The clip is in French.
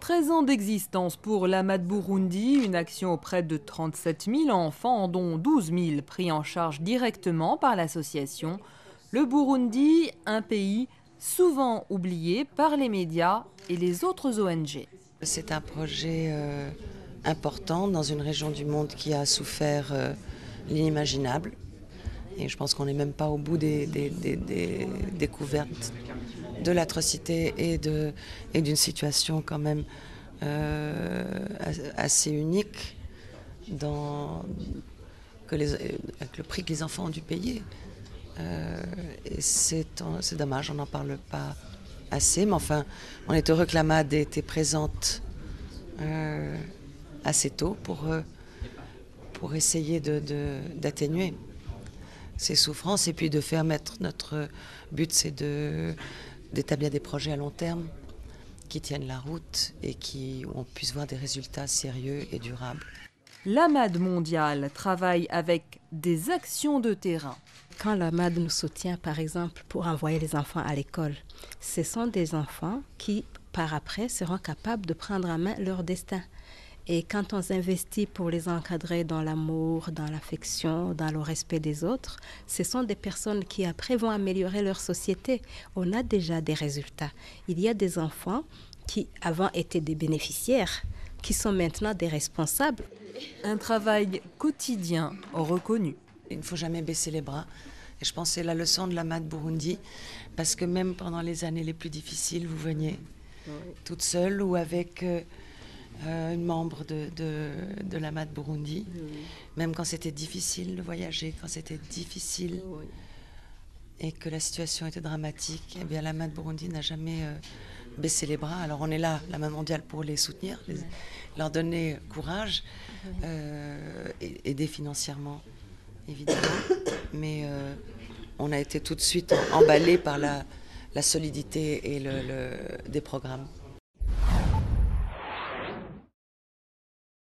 13 ans d'existence pour l'AMAD Burundi, une action auprès de 37 000 enfants, dont 12 000 pris en charge directement par l'association. Le Burundi, un pays souvent oublié par les médias et les autres ONG. C'est un projet important dans une région du monde qui a souffert l'inimaginable. Et je pense qu'on n'est même pas au bout des découvertes de l'atrocité et d'une situation quand même assez unique avec le prix que les enfants ont dû payer. Et c'est dommage, on n'en parle pas assez, mais enfin, on est heureux que l'AMAD ait été présente assez tôt pour essayer d'atténuer ces souffrances et puis de faire mettre notre but, c'est d'établir des projets à long terme qui tiennent la route et où on puisse voir des résultats sérieux et durables. L'AMAD mondiale travaille avec des actions de terrain. Quand l'AMAD nous soutient, par exemple, pour envoyer les enfants à l'école, ce sont des enfants qui, par après, seront capables de prendre en main leur destin. Et quand on s'investit pour les encadrer dans l'amour, dans l'affection, dans le respect des autres, ce sont des personnes qui après vont améliorer leur société. On a déjà des résultats. Il y a des enfants qui avant étaient des bénéficiaires, qui sont maintenant des responsables. Un travail quotidien reconnu. Il ne faut jamais baisser les bras. Et je pense que c'est la leçon de l'AMAD Burundi, parce que même pendant les années les plus difficiles, vous veniez toute seule ou avec une membre de l'AMAD Burundi. Même quand c'était difficile de voyager, quand c'était difficile et que la situation était dramatique, eh bien l'AMAD Burundi n'a jamais baissé les bras. Alors on est là, l'AMAD mondiale, pour les soutenir, leur donner courage, aider financièrement, évidemment. Mais on a été tout de suite emballés par la solidité et des programmes.